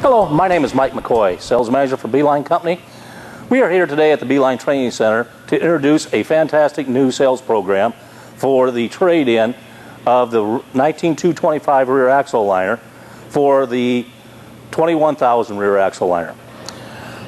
Hello, my name is Mike McCoy, Sales Manager for Beeline Company. We are here today at the Beeline Training Center to introduce a fantastic new sales program for the trade-in of the 19225 rear axle liner for the 21000 rear axle liner.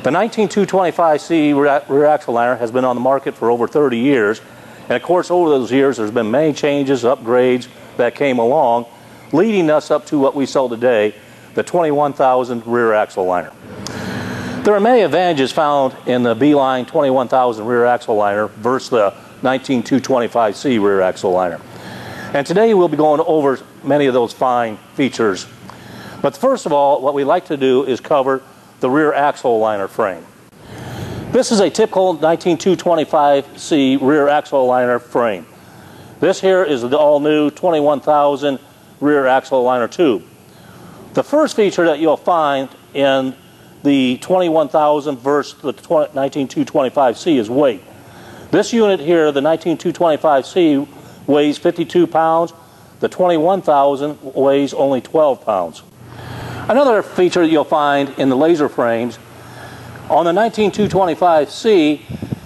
The 19225C rear axle liner has been on the market for over 30 years, and of course over those years there's been many changes, upgrades that came along, leading us up to what we sell today, the 21000 rear axle liner. There are many advantages found in the Beeline 21000 rear axle liner versus the 19225C rear axle liner. And today we'll be going over many of those fine features. But first of all, what we like to do is cover the rear axle liner frame. This is a typical 19225C rear axle liner frame. This here is the all-new 21000 rear axle liner tube. The first feature that you'll find in the 21000 versus the 19225C is weight. This unit here, the 19225C, weighs 52 pounds. The 21000 weighs only 12 pounds. Another feature that you'll find in the laser frames, on the 19225C,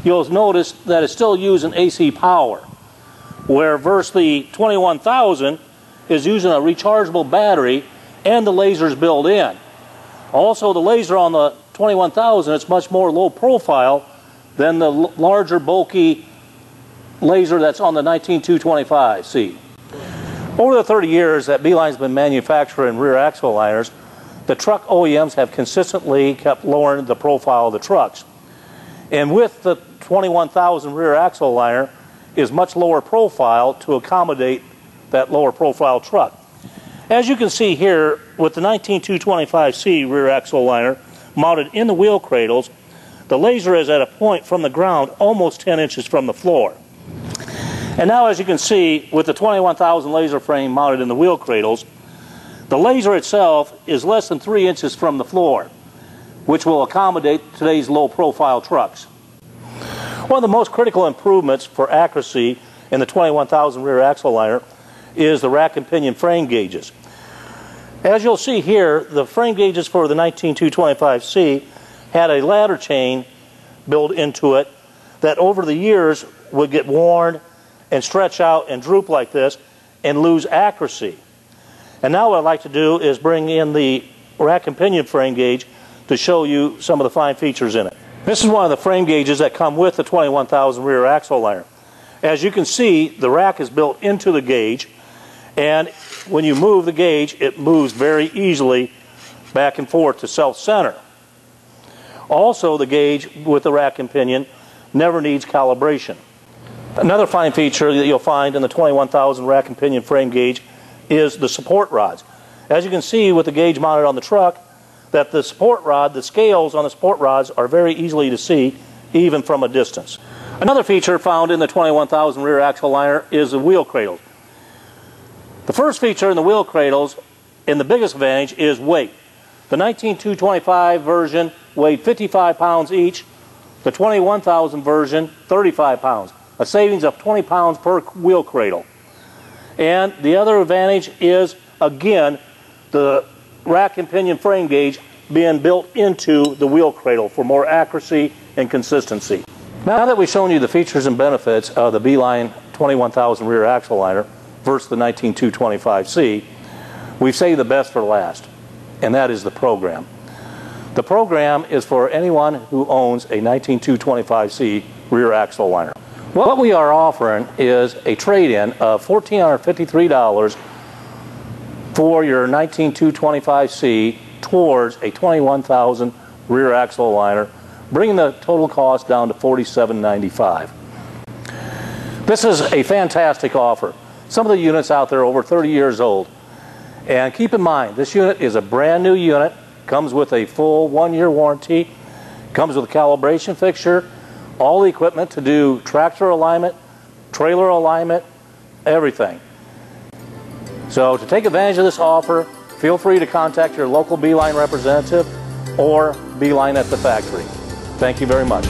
you'll notice that it's still using AC power, where versus the 21000 is using a rechargeable battery and the laser's built in. Also, the laser on the 21000 is much more low profile than the larger bulky laser that's on the 19225C. Over the 30 years that Beeline's been manufacturing rear axle liners, the truck OEMs have consistently kept lowering the profile of the trucks. And with the 21000 rear axle liner is much lower profile to accommodate that lower profile truck. As you can see here, with the 19225C rear axle liner mounted in the wheel cradles, the laser is at a point from the ground almost 10 inches from the floor. And now, as you can see, with the 21000 laser frame mounted in the wheel cradles, the laser itself is less than 3 inches from the floor, which will accommodate today's low profile trucks. One of the most critical improvements for accuracy in the 21000 rear axle liner is the rack and pinion frame gauges. As you'll see here, the frame gauges for the 19225C had a ladder chain built into it that over the years would get worn and stretch out and droop like this and lose accuracy. And now what I'd like to do is bring in the rack and pinion frame gauge to show you some of the fine features in it. This is one of the frame gauges that come with the 21000 rear axle liner. As you can see, the rack is built into the gauge, and when you move the gauge, it moves very easily back and forth to self-center. Also, the gauge with the rack and pinion never needs calibration. Another fine feature that you'll find in the 21000 rack and pinion frame gauge is the support rods. As you can see with the gauge mounted on the truck, that the support rod, the scales on the support rods are very easily to see even from a distance. Another feature found in the 21000 rear axle liner is the wheel cradles. The first feature in the wheel cradles, and the biggest advantage, is weight. The 19225 version weighed 55 pounds each, the 21000 version 35 pounds, a savings of 20 pounds per wheel cradle. And the other advantage is, again, the rack and pinion frame gauge being built into the wheel cradle for more accuracy and consistency. Now that we've shown you the features and benefits of the Beeline 21000 rear axle liner versus the 19225C, we've saved the best for last, and that is the program. The program is for anyone who owns a 19225C rear axle liner. What we are offering is a trade-in of $1,453 for your 19225C towards a 21000 rear axle liner, bringing the total cost down to $4,795. This is a fantastic offer. Some of the units out there are over 30 years old. And keep in mind, this unit is a brand new unit, comes with a full 1-year warranty, comes with a calibration fixture, all the equipment to do tractor alignment, trailer alignment, everything. So to take advantage of this offer, feel free to contact your local Beeline representative or Beeline at the factory. Thank you very much.